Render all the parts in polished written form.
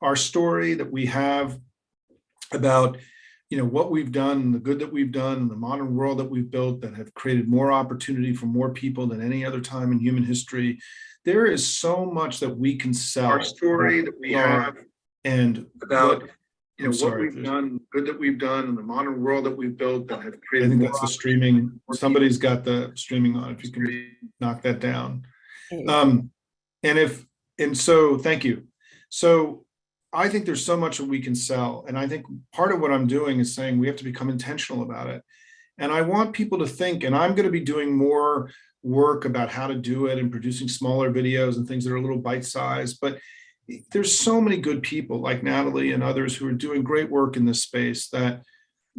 our story that we have about what we've done, the good that we've done, the modern world that we've built that have created more opportunity for more people than any other time in human history. There is so much that we can sell. Our story that we have and about what we've done, good that we've done, and the modern world that we've built that have created. I think that's the streaming. Somebody's got the streaming on. If you can knock that down. So thank you. So I think there's so much that we can sell. And I think part of what I'm doing is saying we have to become intentional about it. And I want people to think, and I'm going to be doing more work about how to do it and producing smaller videos and things that are a little bite-sized. But there's so many good people like Natalie and others who are doing great work in this space that,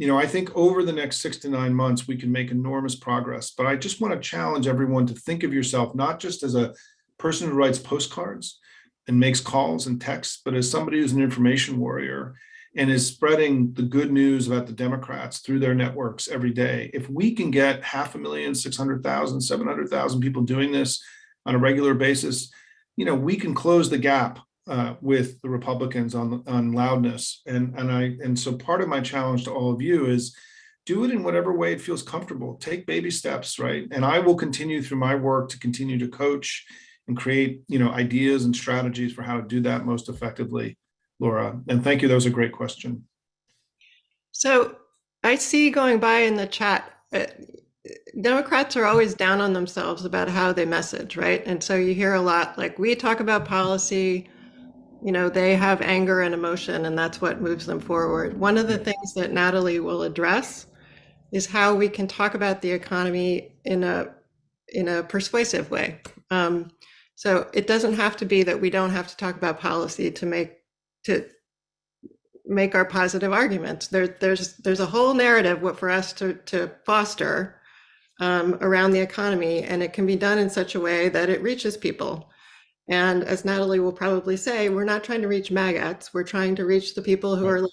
I think over the next 6 to 9 months, we can make enormous progress. But I just want to challenge everyone to think of yourself, not just as a person who writes postcards and makes calls and texts, but as somebody who's an information warrior and is spreading the good news about the Democrats through their networks every day. If we can get 500,000, 600,000, 700,000 people doing this on a regular basis, we can close the gap with the Republicans on loudness. And so part of my challenge to all of you is do it in whatever way it feels comfortable. Take baby steps, right? And I will continue through my work to continue to coach and create, ideas and strategies for how to do that most effectively, Laura. And thank you. That was a great question. So I see going by in the chat, Democrats are always down on themselves about how they message, right? And so you hear a lot like, we talk about policy, they have anger and emotion, and that's what moves them forward. One of the things that Natalie will address is how we can talk about the economy in a persuasive way. So it doesn't have to be that we don't have to talk about policy to make our positive arguments. There's a whole narrative for us to foster around the economy, and it can be done in such a way that it reaches people. And as Natalie will probably say, we're not trying to reach MAGAs. We're trying to reach the people who are like,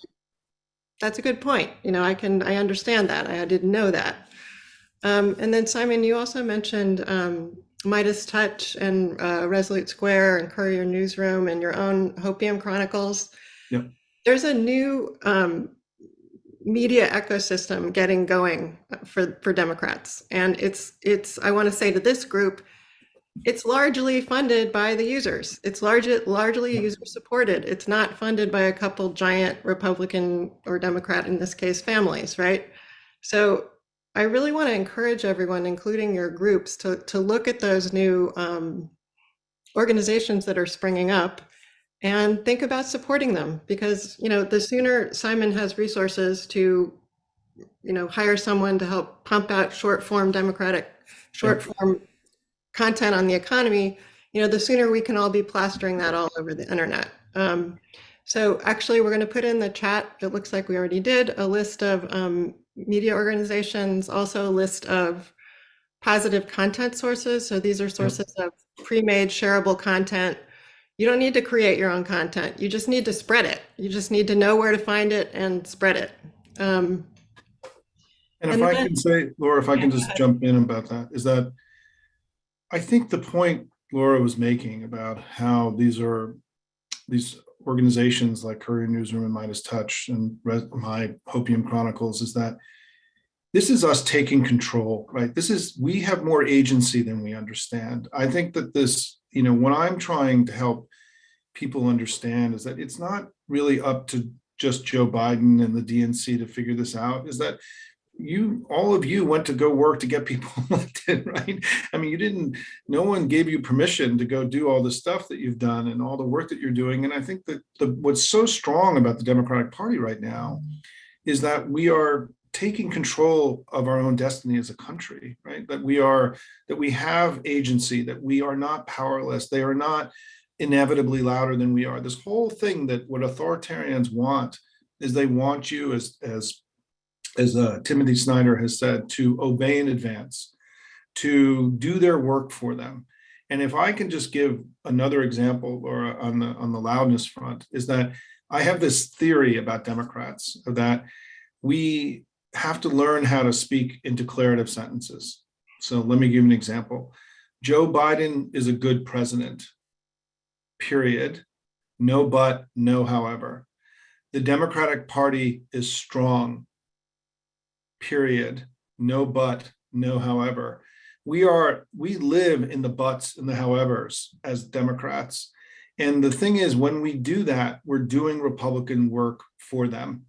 that's a good point. I understand that. I didn't know that. And then Simon, you also mentioned Midas Touch and Resolute Square and Courier Newsroom and your own Hopium Chronicles. Yep. There's a new media ecosystem getting going for Democrats. And it's I want to say to this group, it's largely funded by the users. It's largely user supported. It's not funded by a couple giant Republican or Democrat, in this case, families, right? So I really want to encourage everyone, including your groups, to look at those new organizations that are springing up and think about supporting them, because the sooner Simon has resources to hire someone to help pump out short form content on the economy, the sooner we can all be plastering that all over the internet. So actually, we're going to put in the chat, it looks like we already did, a list of media organizations, also a list of positive content sources. So these are sources of pre-made shareable content. You don't need to create your own content. You just need to spread it. You just need to know where to find it and spread it. And if I can say, Laura, if I can just jump in about that, is that I think the point Laura was making about how these organizations like Courier Newsroom and Midas Touch and my Hopium Chronicles is that this is us taking control, right? We have more agency than we understand. I think that this, what I'm trying to help people understand is that it's not really up to just Joe Biden and the DNC to figure this out, is that all of you went to go work to get people elected, right? I mean, no one gave you permission to go do all the stuff that you've done and all the work that you're doing. And I think that what's so strong about the Democratic Party right now is that we are taking control of our own destiny as a country, right? That we have agency, that we are not powerless. They are not inevitably louder than we are. This whole thing that what authoritarians want is they want you, as Timothy Snyder has said, to obey in advance, to do their work for them. And if I can just give another example, or on the loudness front, is that I have this theory about Democrats that we have to learn how to speak in declarative sentences. So let me give you an example. Joe Biden is a good president, period. no but, no however. The Democratic Party is strong, period. No but, no however. We live in the buts and the howevers as Democrats. And the thing is, when we do that, we're doing Republican work for them.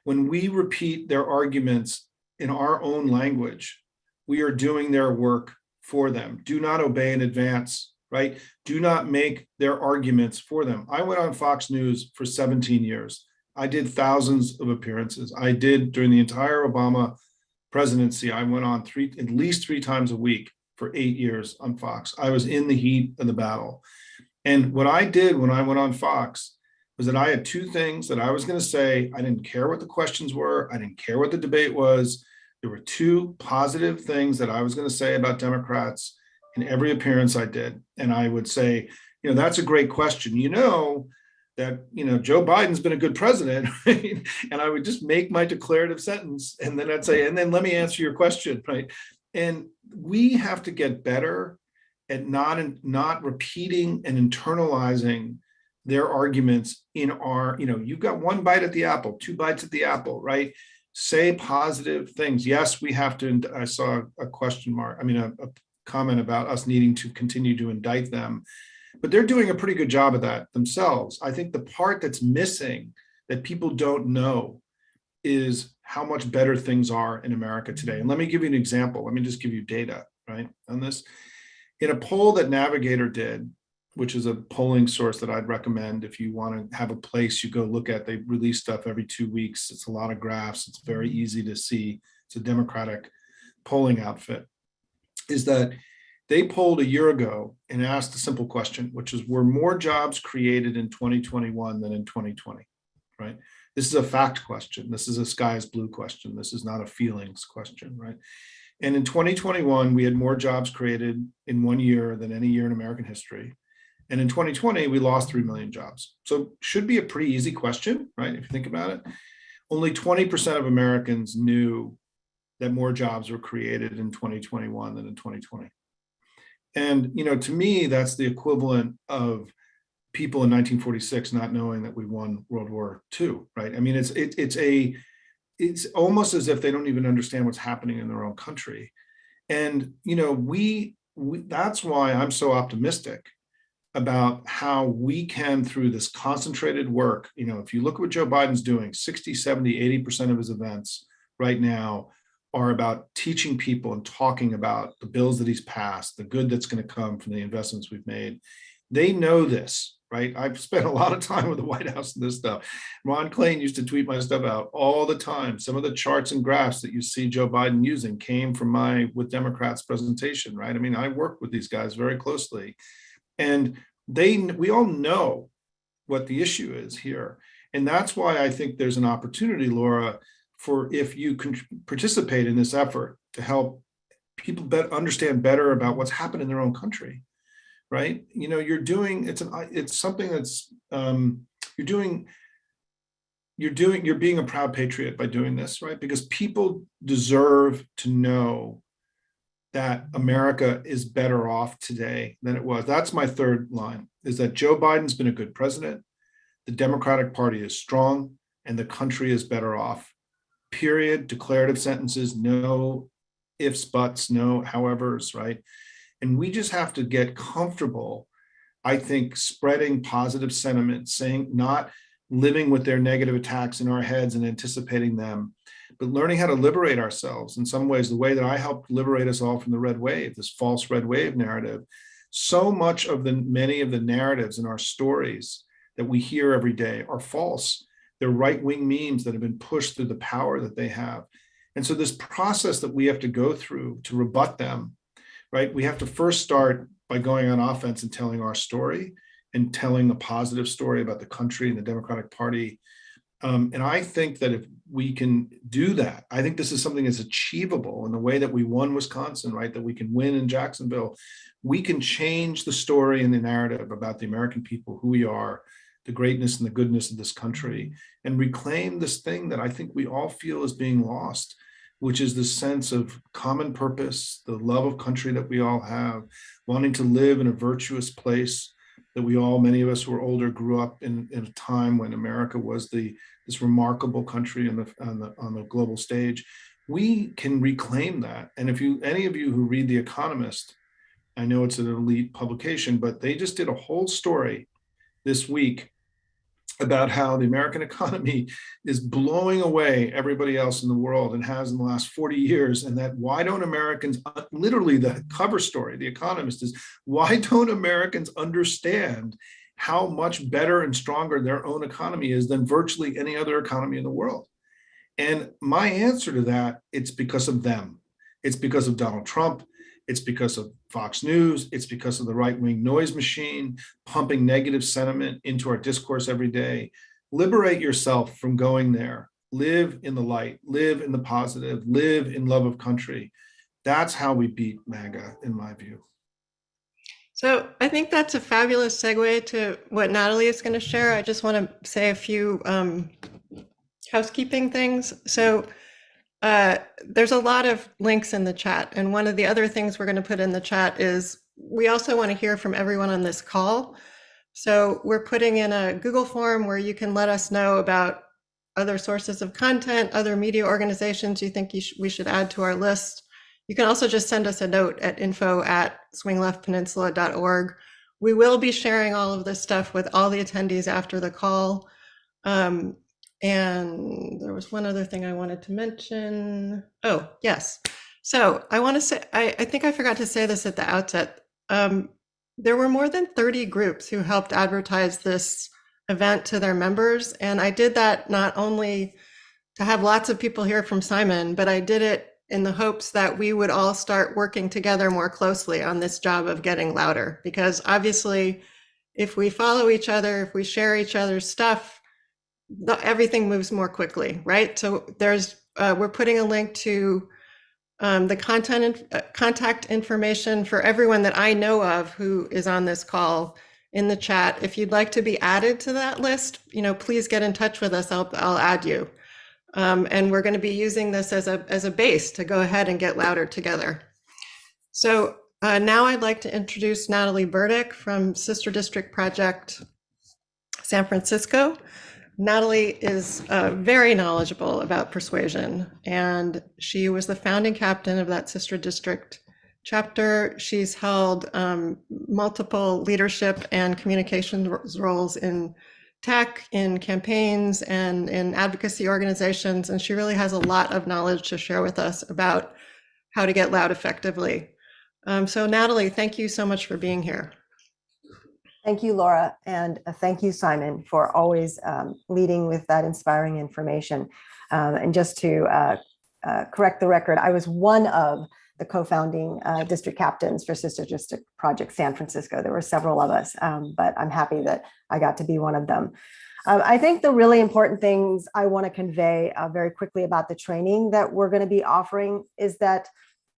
When we repeat their arguments in our own language, we are doing their work for them. Do not obey in advance, right? Do not make their arguments for them. I went on Fox News for 17 years. I did thousands of appearances. I did during the entire Obama presidency. I went on at least three times a week for 8 years on Fox. I was in the heat of the battle. And what I did when I went on Fox was that I had two things that I was going to say. I didn't care what the questions were. I didn't care what the debate was. There were two positive things that I was going to say about Democrats in every appearance I did. And I would say, that's a great question. That Joe Biden's been a good president, right? And I would just make my declarative sentence, and then I'd say, and then let me answer your question, right? And we have to get better at not repeating and internalizing their arguments in our, you've got one bite at the apple, two bites at the apple, right? Say positive things. Yes, we have to. I saw a question mark. A comment about us needing to continue to indict them. But they're doing a pretty good job of that themselves. I think the part that's missing that people don't know is how much better things are in America today. And let me give you an example. Let me just give you data, right, on this. In a poll that Navigator did, which is a polling source that I'd recommend if you want to have a place you go look at. They release stuff every 2 weeks. It's a lot of graphs. It's very easy to see. It's a Democratic polling outfit. Is that they polled a year ago and asked a simple question, which is, were more jobs created in 2021 than in 2020, right? This is a fact question. This is a sky is blue question. This is not a feelings question, right? And in 2021, we had more jobs created in 1 year than any year in American history. And in 2020, we lost 3 million jobs. So should be a pretty easy question, right? If you think about it. Only 20% of Americans knew that more jobs were created in 2021 than in 2020. And, to me, that's the equivalent of people in 1946 not knowing that we won World War II, right? It's almost as if they don't even understand what's happening in their own country. And, we that's why I'm so optimistic about how we can, through this concentrated work, if you look at what Joe Biden's doing, 60, 70, 80% of his events right now are about teaching people and talking about the bills that he's passed, the good that's going to come from the investments we've made. They know this, right? I've spent a lot of time with the White House and this stuff. Ron Klain used to tweet my stuff out all the time. Some of the charts and graphs that you see Joe Biden using came from my With Democrats presentation, right? I work with these guys very closely. And we all know what the issue is here. And that's why I think there's an opportunity, Laura, for if you can participate in this effort to help people understand better about what's happened in their own country, right? You're doing, it's something that's, you're being a proud patriot by doing this, right? Because people deserve to know that America is better off today than it was. That's my third line, is that Joe Biden's been a good president. The Democratic Party is strong and the country is better off. Period. Declarative sentences, no ifs, buts, no howevers, right? And we just have to get comfortable, I think, spreading positive sentiment, saying, not living with their negative attacks in our heads and anticipating them, but learning how to liberate ourselves. In some ways, the way that I helped liberate us all from the red wave, this false red wave narrative, so much of many of the narratives in our stories that we hear every day are false. They're right-wing memes that have been pushed through the power that they have. And so this process that we have to go through to rebut them, right? We have to first start by going on offense and telling our story and telling a positive story about the country and the Democratic Party. And I think that if we can do that, I think this is something that's achievable in the way that we won Wisconsin, right? That we can win in Jacksonville. We can change the story and the narrative about the American people, who we are, the greatness and the goodness of this country, and reclaim this thing that I think we all feel is being lost, which is the sense of common purpose, the love of country that we all have, wanting to live in a virtuous place that we all, many of us who are older, grew up in a time when America was this remarkable country on the global stage. We can reclaim that. And if any of you who read The Economist, I know it's an elite publication, but they just did a whole story this week about how the American economy is blowing away everybody else in the world and has in the last 40 years. And that why don't Americans, literally the cover story, The Economist, is why don't Americans understand how much better and stronger their own economy is than virtually any other economy in the world? And my answer to that, it's because of them. It's because of Donald Trump. It's because of Fox News. It's because of the right-wing noise machine pumping negative sentiment into our discourse every day. Liberate yourself from going there. Live in the light, live in the positive, live in love of country. That's how we beat MAGA, in my view. So I think that's a fabulous segue to what Natalie is going to share. I just want to say a few housekeeping things. So there's a lot of links in the chat. And one of the other things we're going to put in the chat is we also want to hear from everyone on this call. So we're putting in a Google form where you can let us know about other sources of content, other media organizations you think we should add to our list. You can also just send us a note at info@swingleftpeninsula.org. We will be sharing all of this stuff with all the attendees after the call. And there was one other thing I wanted to mention. Oh, yes. So I want to say, I think I forgot to say this at the outset. There were more than 30 groups who helped advertise this event to their members. And I did that not only to have lots of people hear from Simon, but I did it in the hopes that we would all start working together more closely on this job of getting louder. Because obviously, if we follow each other, if we share each other's stuff, everything moves more quickly, right? So we're putting a link to the contact information for everyone that I know of who is on this call in the chat. If you'd like to be added to that list, please get in touch with us. I'll add you. And we're going to be using this as a base to go ahead and get louder together. So now I'd like to introduce Natalie Burdick from Sister District Project San Francisco. Natalie is very knowledgeable about persuasion, and she was the founding captain of that Sister District chapter. She's held multiple leadership and communications roles in tech, in campaigns, and in advocacy organizations, and she really has a lot of knowledge to share with us about how to get loud effectively. So Natalie, thank you so much for being here. Thank you, Laura, and thank you, Simon, for always leading with that inspiring information. And just to correct the record, I was one of the co-founding district captains for Sister District Project San Francisco. There were several of us, but I'm happy that I got to be one of them. I think the really important things I want to convey very quickly about the training that we're going to be offering is that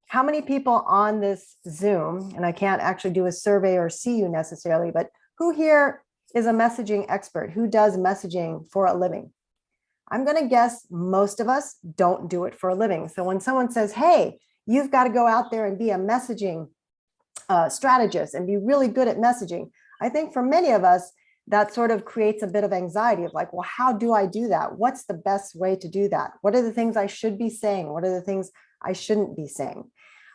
how many people on this Zoom, and I can't actually do a survey or see you necessarily, but who here is a messaging expert? Who does messaging for a living? I'm going to guess most of us don't do it for a living. So when someone says, hey, you've got to go out there and be a messaging strategist and be really good at messaging, I think for many of us, that sort of creates a bit of anxiety of like, well, how do I do that? What's the best way to do that? What are the things I should be saying? What are the things I shouldn't be saying?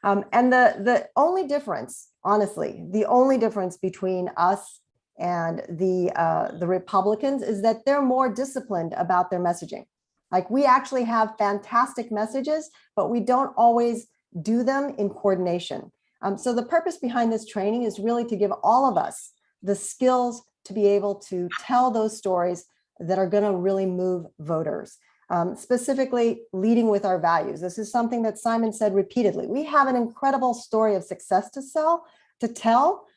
And the only difference, honestly, the only difference between us and the Republicans is that they're more disciplined about their messaging. Like we actually have fantastic messages, but we don't always do them in coordination. So the purpose behind this training is really to give all of us the skills to be able to tell those stories that are going to really move voters. Specifically leading with our values. This is something that Simon said repeatedly. We have an incredible story of success to tell.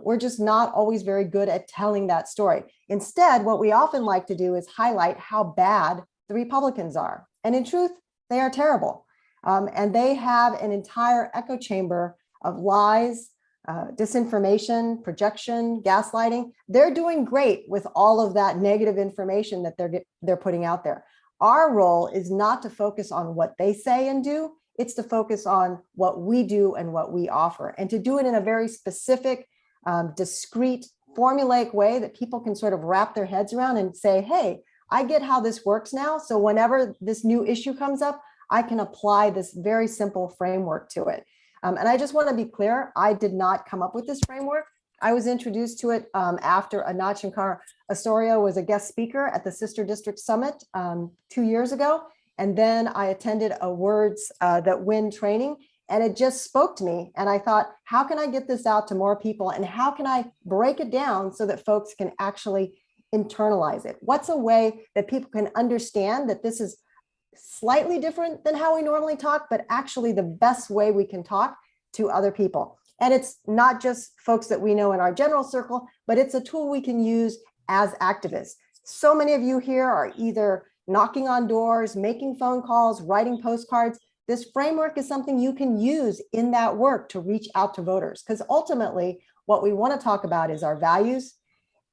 We're just not always very good at telling that story. Instead, what we often like to do is highlight how bad the Republicans are. And in truth, they are terrible. And they have an entire echo chamber of lies, disinformation, projection, gaslighting. They're doing great with all of that negative information that they're putting out there. Our role is not to focus on what they say and do, it's to focus on what we do and what we offer, and to do it in a very specific, discrete, formulaic way that people can sort of wrap their heads around and say, hey, I get how this works now. So whenever this new issue comes up, I can apply this very simple framework to it. And I just want to be clear, I did not come up with this framework. I was introduced to it after Anat Shankar Asoria was a guest speaker at the Sister District Summit 2 years ago. And then I attended a Words That Win training, and it just spoke to me. And I thought, how can I get this out to more people? And how can I break it down so that folks can actually internalize it? What's a way that people can understand that this is slightly different than how we normally talk, but actually the best way we can talk to other people? And it's not just folks that we know in our general circle, but it's a tool we can use as activists. So many of you here are either knocking on doors, making phone calls, writing postcards. This framework is something you can use in that work to reach out to voters, because ultimately what we want to talk about is our values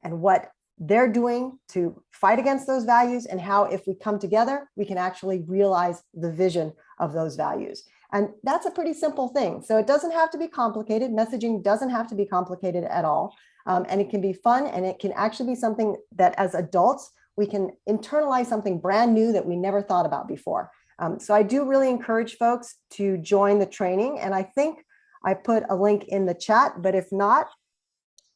and what they're doing to fight against those values, and how if we come together, we can actually realize the vision of those values. And that's a pretty simple thing. So it doesn't have to be complicated. Messaging doesn't have to be complicated at all. And it can be fun, and it can actually be something that as adults, we can internalize something brand new that we never thought about before. So I do really encourage folks to join the training. And I think I put a link in the chat, but if not,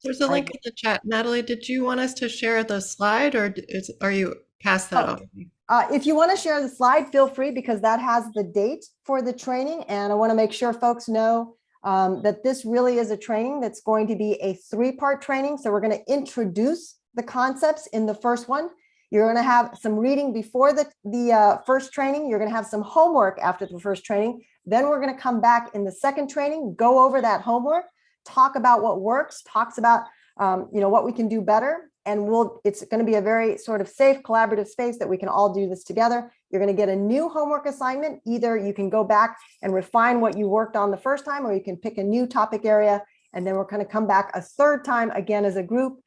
there's a link in the chat. Natalie, did you want us to share the slide, or are you past that already? If you want to share the slide, feel free, because that has the date for the training. And I want to make sure folks know that this really is a training that's going to be a 3-part training. So we're going to introduce the concepts in the first one. You're going to have some reading before the first training. You're going to have some homework after the first training. Then we're going to come back in the second training, go over that homework, talk about what works, talks about what we can do better. And it's going to be a very sort of safe, collaborative space that we can all do this together. You're going to get a new homework assignment. Either you can go back and refine what you worked on the first time, or you can pick a new topic area. And then we're going to come back a third time again as a group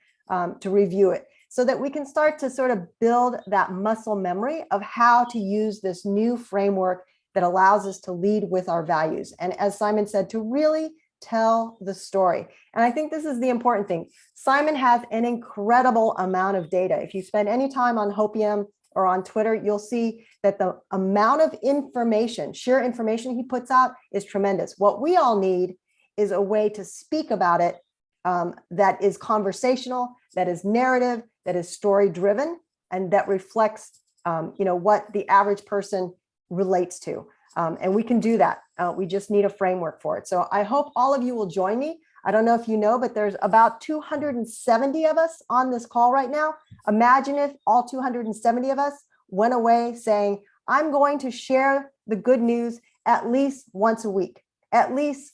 to review it, so that we can start to sort of build that muscle memory of how to use this new framework that allows us to lead with our values. And as Simon said, to really tell the story. And I think this is the important thing. Simon has an incredible amount of data. If you spend any time on Hopium or on Twitter, you'll see that the amount of information, sheer information he puts out is tremendous. What we all need is a way to speak about it that is conversational, that is narrative, that is story driven, and that reflects what the average person relates to. And we can do that. We just need a framework for it. So I hope all of you will join me. I don't know if you know, but there's about 270 of us on this call right now. Imagine if all 270 of us went away saying, I'm going to share the good news at least once a week, at least,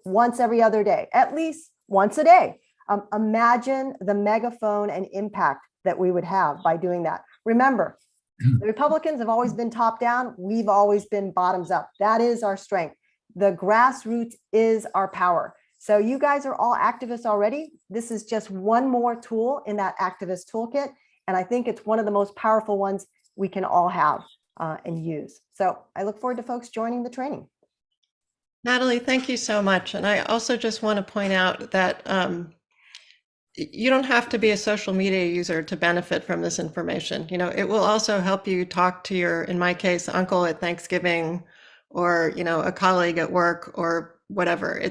once every other day, at least once a day. Imagine the megaphone and impact that we would have by doing that. Remember, the Republicans have always been top down. We've always been bottoms up. That is our strength. The grassroots is our power. So you guys are all activists already. This is just one more tool in that activist toolkit. And I think it's one of the most powerful ones we can all have and use. So I look forward to folks joining the training. Natalie, thank you so much. And I also just want to point out that you don't have to be a social media user to benefit from this information. It will also help you talk to your, in my case, uncle at Thanksgiving, or, a colleague at work, or whatever.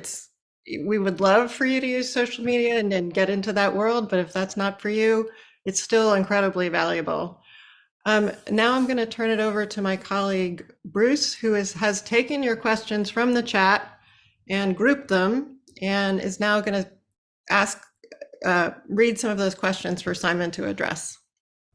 We would love for you to use social media and get into that world, but if that's not for you, it's still incredibly valuable. Now I'm going to turn it over to my colleague, Bruce, who has taken your questions from the chat and grouped them, and is now going to read some of those questions for Simon to address.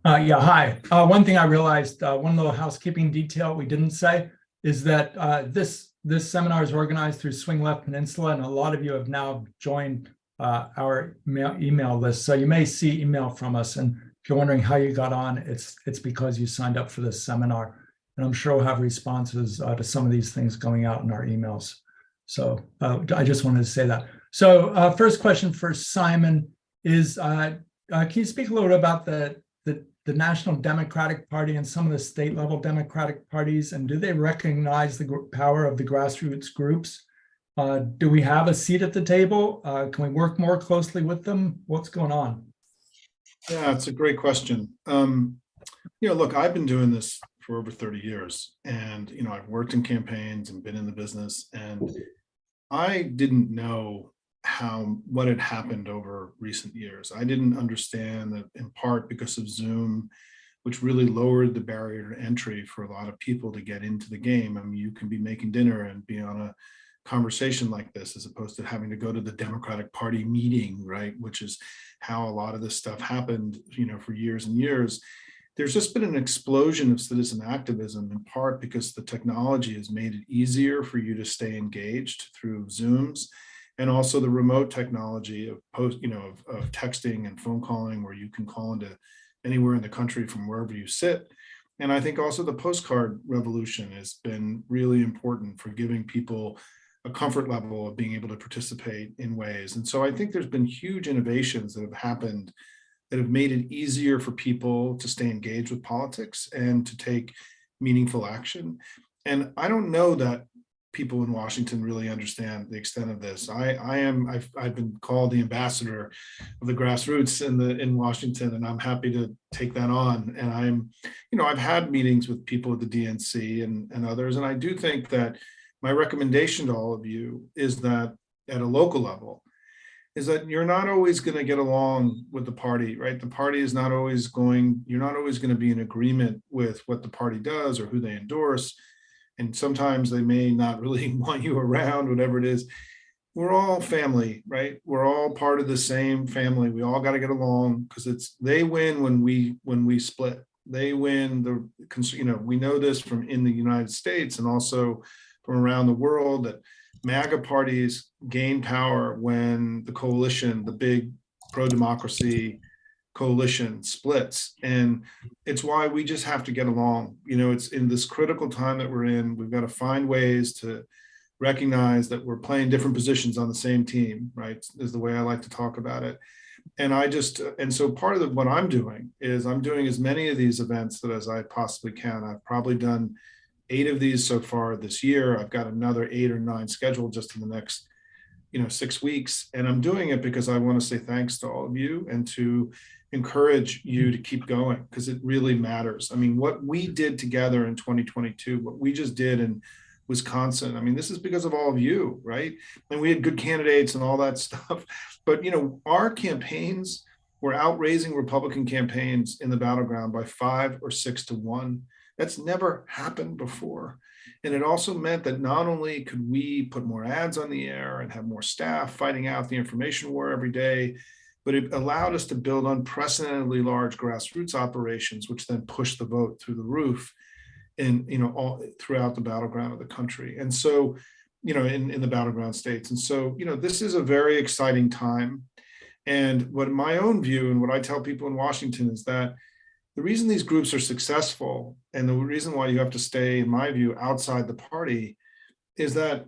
Hi. One thing I realized, one little housekeeping detail we didn't say is that this seminar is organized through Swing Left Peninsula, and a lot of you have now joined our email list. So you may see email from us, and if you're wondering how you got on, it's because you signed up for this seminar. And I'm sure we'll have responses to some of these things going out in our emails. So I just wanted to say that. So first question for Simon is, can you speak a little bit about the National Democratic Party and some of the state level Democratic parties, and do they recognize the power of the grassroots groups? Do we have a seat at the table? Can we work more closely with them? What's going on? Yeah, it's a great question. Look, I've been doing this for over 30 years, and I've worked in campaigns and been in the business, and I didn't know what had happened over recent years. I didn't understand that, in part because of Zoom, which really lowered the barrier to entry for a lot of people to get into the game. I mean, you can be making dinner and be on a conversation like this, as opposed to having to go to the Democratic Party meeting, right? Which is how a lot of this stuff happened, for years and years. There's just been an explosion of citizen activism, in part because the technology has made it easier for you to stay engaged through Zooms, and also the remote technology of of texting and phone calling, where you can call into anywhere in the country from wherever you sit. And I think also the postcard revolution has been really important for giving people a comfort level of being able to participate in ways. And so I think there's been huge innovations that have happened that have made it easier for people to stay engaged with politics and to take meaningful action. And I don't know that people in Washington really understand the extent of this. I've been called the ambassador of the grassroots in Washington, and I'm happy to take that on. And I've had meetings with people at the DNC and others, and I do think that my recommendation to all of you is that at a local level, is that you're not always going to get along with the party, right? The party is not always you're not always going to be in agreement with what the party does or who they endorse. And sometimes they may not really want you around, whatever it is. We're all family, right? We're all part of the same family. We all got to get along, because they win when we split. They win we know this from in the United States and also from around the world, that MAGA parties gain power when the coalition, the big pro-democracy coalition, splits. And it's why we just have to get along. It's in this critical time that we're in, we've got to find ways to recognize that we're playing different positions on the same team, right? Is the way I like to talk about it. And so part of what I'm doing is I'm doing as many of these events as I possibly can. I've probably done 8 of these so far this year. I've got another 8 or 9 scheduled just in the next 6 weeks. And I'm doing it because I want to say thanks to all of you and to encourage you to keep going, because it really matters. I mean, what we did together in 2022, what we just did in Wisconsin, I mean, this is because of all of you, right? And we had good candidates and all that stuff. But, our campaigns were outraising Republican campaigns in the battleground by 5 or 6 to 1. That's never happened before. And it also meant that not only could we put more ads on the air and have more staff fighting out the information war every day, but it allowed us to build unprecedentedly large grassroots operations, which then pushed the vote through the roof all throughout the battleground of the country. And so, in the battleground states. And so, this is a very exciting time. And what my own view and what I tell people in Washington is that the reason these groups are successful, and the reason why you have to stay, in my view, outside the party, is that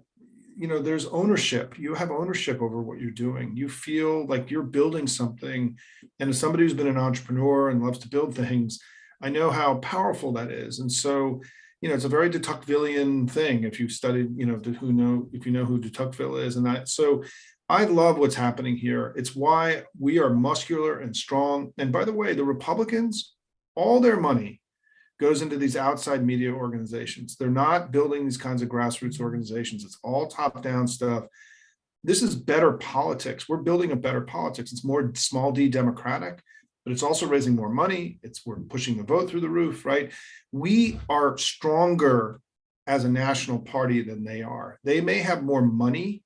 there's ownership. You have ownership over what you're doing. You feel like you're building something. And as somebody who's been an entrepreneur and loves to build things, I know how powerful that is. And so, it's a very de Tocquevillian thing. If you've studied, if you know who de Tocqueville is, and that. So I love what's happening here. It's why we are muscular and strong. And by the way, the Republicans, all their money goes into these outside media organizations. They're not building these kinds of grassroots organizations. It's all top-down stuff. This is better politics. We're building a better politics. It's more small d democratic, but it's also raising more money. We're pushing the vote through the roof, right? We are stronger as a national party than they are. They may have more money,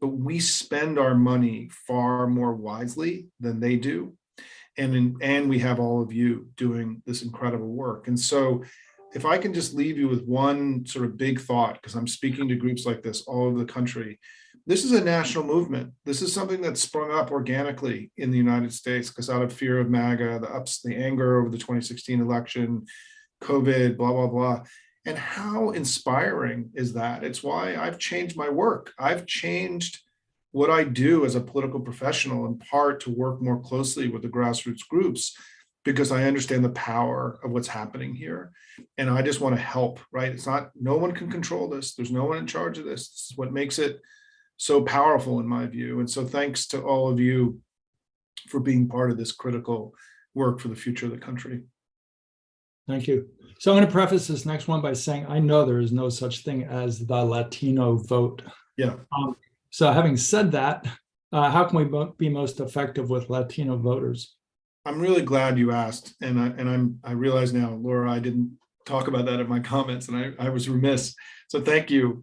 but we spend our money far more wisely than they do. And we have all of you doing this incredible work. And so if I can just leave you with one sort of big thought, because I'm speaking to groups like this all over the country, this is a national movement. This is something that sprung up organically in the United States, because out of fear of MAGA, the anger over the 2016 election, COVID, blah, blah, blah. And how inspiring is that? It's why I've changed my work. I've changed what I do as a political professional, in part to work more closely with the grassroots groups, because I understand the power of what's happening here. And I just want to help, right? It's not, no one can control this. There's no one in charge of this. This is what makes it so powerful in my view. And so thanks to all of you for being part of this critical work for the future of the country. Thank you. So I'm going to preface this next one by saying I know there is no such thing as the Latino vote. Yeah. So having said that, how can we be most effective with Latino voters? I'm really glad you asked, and I realize now, Laura, I didn't talk about that in my comments, and I was remiss. So thank you,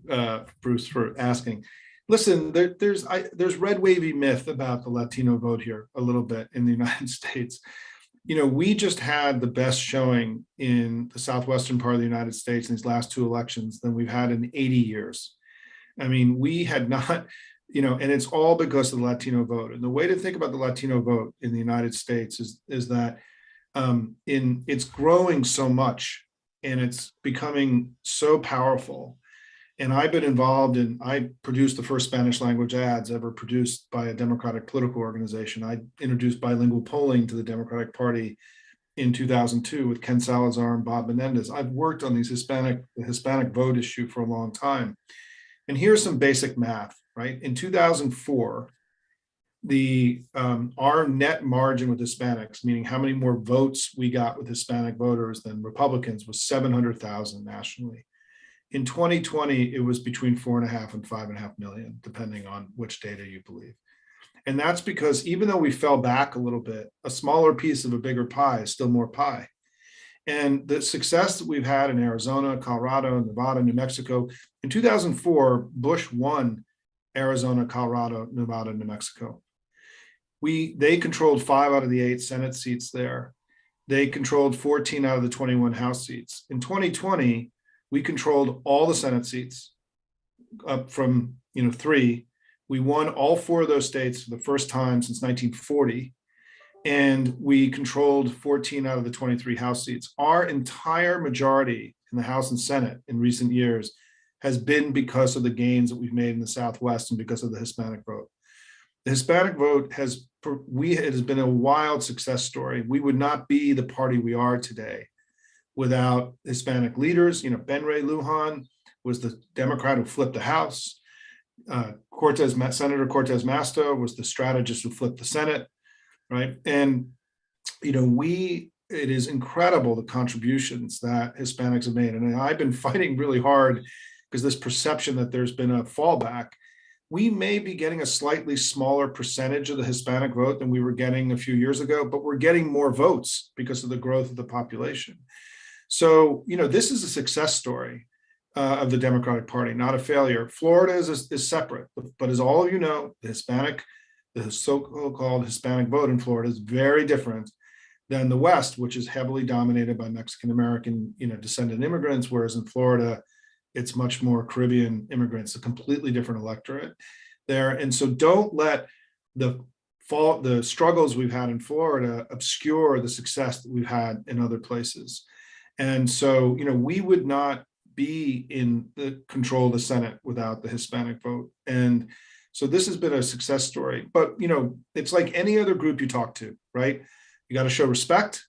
Bruce, for asking. Listen, there's red wavy myth about the Latino vote here a little bit in the United States. You know, we just had the best showing in the southwestern part of the United States in these last two elections than we've had in 80 years. I mean, we had not, you know, and it's all because of the Latino vote. And the way to think about the Latino vote in the United States is that it's growing so much and it's becoming so powerful. And I've been involved in, I produced the first Spanish language ads ever produced by a Democratic political organization. I introduced bilingual polling to the Democratic Party in 2002 with Ken Salazar and Bob Menendez. I've worked on the Hispanic vote issue for a long time. And here's some basic math, right? In 2004, our net margin with Hispanics, meaning how many more votes we got with Hispanic voters than Republicans, was 700,000 nationally. In 2020, it was between 4.5 and 5.5 million, depending on which data you believe. And that's because even though we fell back a little bit, a smaller piece of a bigger pie is still more pie. And the success that we've had in Arizona, Colorado, Nevada, New Mexico, in 2004, Bush won Arizona, Colorado, Nevada, New Mexico. They controlled 5 out of the 8 Senate seats there. They controlled 14 out of the 21 House seats. In 2020, we controlled all the Senate seats up from 3. We won all 4 of those states for the first time since 1940. And we controlled 14 out of the 23 House seats. Our entire majority in the House and Senate in recent years has been because of the gains that we've made in the Southwest and because of the Hispanic vote. The Hispanic vote it has been a wild success story. We would not be the party we are today without Hispanic leaders. You know, Ben Ray Lujan was the Democrat who flipped the House. Senator Cortez Masto was the strategist who flipped the Senate, right? And, you know, it is incredible the contributions that Hispanics have made. And I've been fighting really hard because this perception that there's been a fallback. We may be getting a slightly smaller percentage of the Hispanic vote than we were getting a few years ago, but we're getting more votes because of the growth of the population. So, you know, this is a success story of the Democratic Party, not a failure. Florida is separate, but as all of you know, the so-called Hispanic vote in Florida is very different than the West, which is heavily dominated by Mexican-American, descendant immigrants, whereas in Florida, it's much more Caribbean immigrants, a completely different electorate there. And so don't let the struggles we've had in Florida obscure the success that we've had in other places. And so, we would not be in the control of the Senate without the Hispanic vote. And so this has been a success story, but, it's like any other group you talk to, right? You got to show respect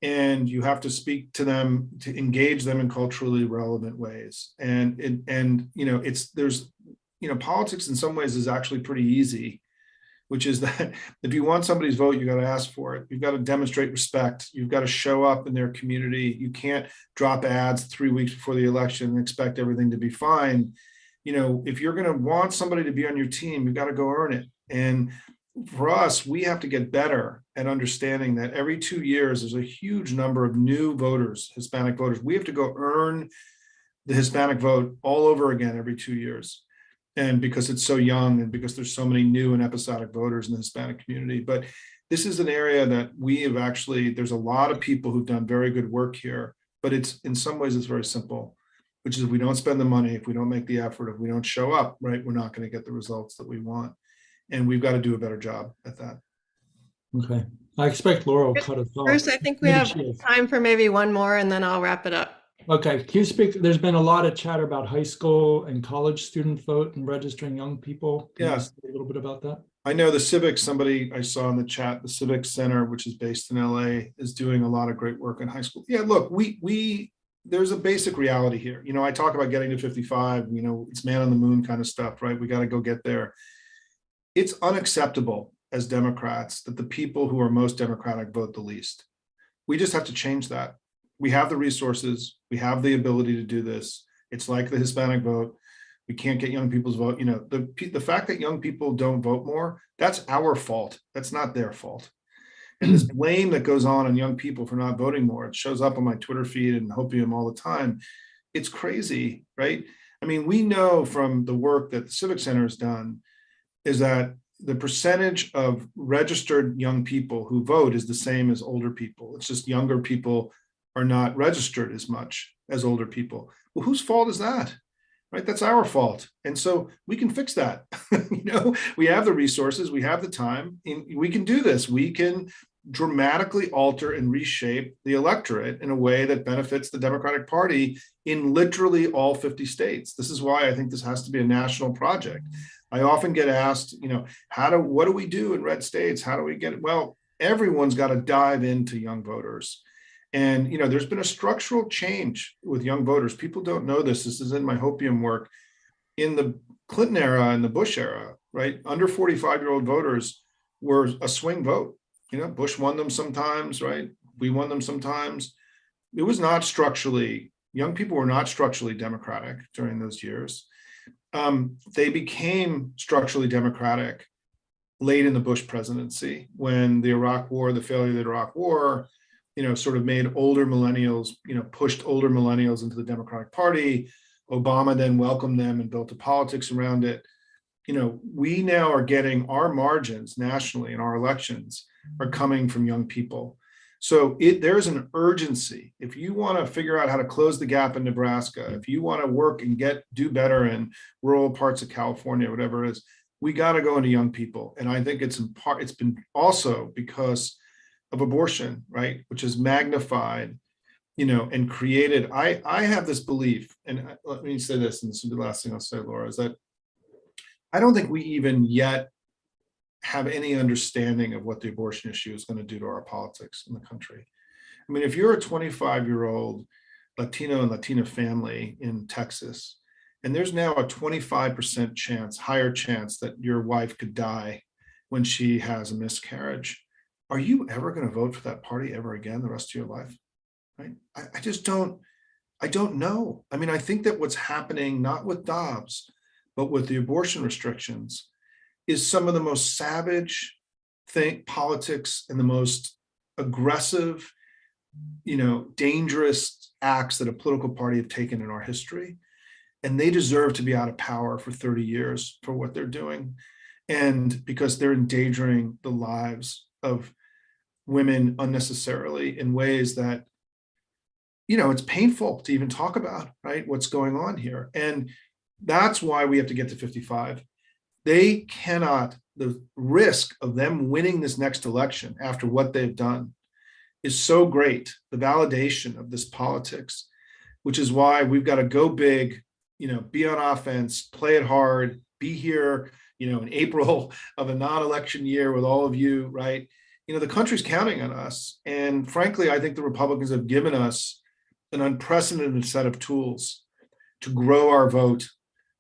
and you have to speak to them, to engage them in culturally relevant ways. And politics in some ways is actually pretty easy, which is that if you want somebody's vote, you got to ask for it. You've got to demonstrate respect. You've got to show up in their community. You can't drop ads 3 weeks before the election and expect everything to be fine. If you're going to want somebody to be on your team, you've got to go earn it. And for us, we have to get better at understanding that every 2 years, there's a huge number of new voters, Hispanic voters. We have to go earn the Hispanic vote all over again every 2 years. And because it's so young and because there's so many new and episodic voters in the Hispanic community. But this is an area that there's a lot of people who've done very good work here, but in some ways it's very simple, which is if we don't spend the money, if we don't make the effort, if we don't show up, right, we're not going to get the results that we want. And we've got to do a better job at that. Okay. I expect Laura will cut us off. First, I think we have time for maybe one more and then I'll wrap it up. Okay. Can you speak? There's been a lot of chatter about high school and college student vote and registering young people. Can you say a little bit about that? I know the Civics, somebody I saw in the chat, the Civics Center, which is based in LA, is doing a lot of great work in high school. Yeah, look, we there's a basic reality here. I talk about getting to 55, it's man on the moon kind of stuff, right? We got to go get there. It's unacceptable as Democrats that the people who are most Democratic vote the least. We just have to change that. We have the resources. We have the ability to do this. It's like the Hispanic vote. We can't get young people's vote. The fact that young people don't vote more, that's our fault. That's not their fault. And this blame that goes on young people for not voting more, it shows up on my Twitter feed and Hopium all the time. It's crazy, right? I mean, we know from the work that the Civic Center has done is that the percentage of registered young people who vote is the same as older people. It's just younger people are not registered as much as older people. Well, whose fault is that? Right? That's our fault. And so we can fix that. We have the resources, we have the time, and we can do this. We can dramatically alter and reshape the electorate in a way that benefits the Democratic Party in literally all 50 states. This is why I think this has to be a national project. I often get asked, what do we do in red states? How do we get it? Well, everyone's got to dive into young voters. And, there's been a structural change with young voters. People don't know this. This is in my Hopium work. In the Clinton era and the Bush era, right? Under 45-year-old voters were a swing vote. Bush won them sometimes, right? We won them sometimes. It was not structurally, young people were not structurally Democratic during those years. They became structurally Democratic late in the Bush presidency when the Iraq War, the failure of the Iraq War, sort of made older millennials, pushed older millennials into the Democratic Party. Obama then welcomed them and built a politics around it. We now are getting our margins nationally in our elections are coming from young people. So there's an urgency. If you want to figure out how to close the gap in Nebraska, if you want to work and do better in rural parts of California, whatever it is, we got to go into young people. And I think it's been also because of abortion, right? Which is magnified, and created. I have this belief, and let me say this, and this will be the last thing I'll say, Laura, is that I don't think we even yet have any understanding of what the abortion issue is going to do to our politics in the country. I mean, if you're a 25-year-old Latino and Latina family in Texas, and there's now a 25% chance, higher chance that your wife could die when she has a miscarriage, are you ever going to vote for that party ever again the rest of your life? Right? I just don't, I don't know. I mean, I think that what's happening, not with Dobbs, but with the abortion restrictions, is some of the most savage politics and the most aggressive, dangerous acts that a political party have taken in our history. And they deserve to be out of power for 30 years for what they're doing. And because they're endangering the lives of women unnecessarily in ways that, it's painful to even talk about, right? What's going on here. And that's why we have to get to 55. They cannot, the risk of them winning this next election after what they've done is so great, the validation of this politics, which is why we've got to go big, be on offense, play it hard, be here, in April of a non-election year with all of you, right? The country's counting on us. And frankly, I think the Republicans have given us an unprecedented set of tools to grow our vote,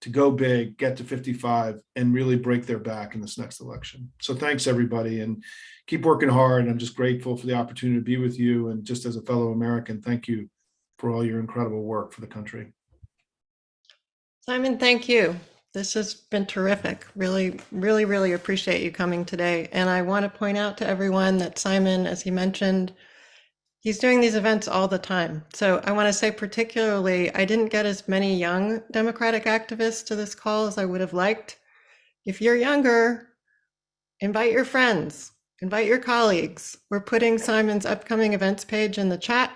to go big, get to 55, and really break their back in this next election. So thanks, everybody, and keep working hard. I'm just grateful for the opportunity to be with you. And just as a fellow American, thank you for all your incredible work for the country. Simon, thank you. This has been terrific. Really, really, really appreciate you coming today. And I want to point out to everyone that Simon, as he mentioned, he's doing these events all the time. So I want to say particularly, I didn't get as many young Democratic activists to this call as I would have liked. If you're younger, invite your friends, invite your colleagues. We're putting Simon's upcoming events page in the chat.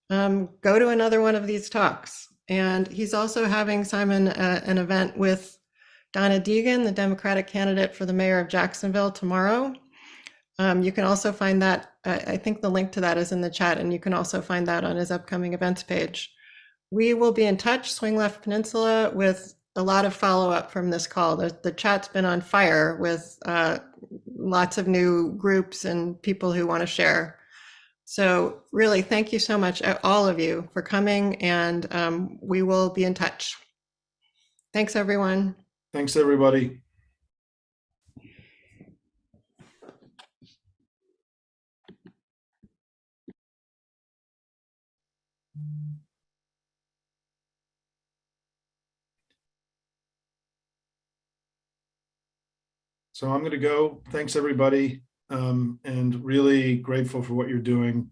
Go to another one of these talks. And he's also having, Simon, an event with Donna Deegan, the Democratic candidate for the mayor of Jacksonville, tomorrow. You can also find that, I think the link to that is in the chat, and you can also find that on his upcoming events page. We will be in touch, Swing Left Peninsula, with a lot of follow-up from this call. The chat's been on fire with lots of new groups and people who want to share. So really, thank you so much, all of you, for coming, and we will be in touch. Thanks, everyone. Thanks, everybody. So I'm going to go. Thanks, everybody. And really grateful for what you're doing.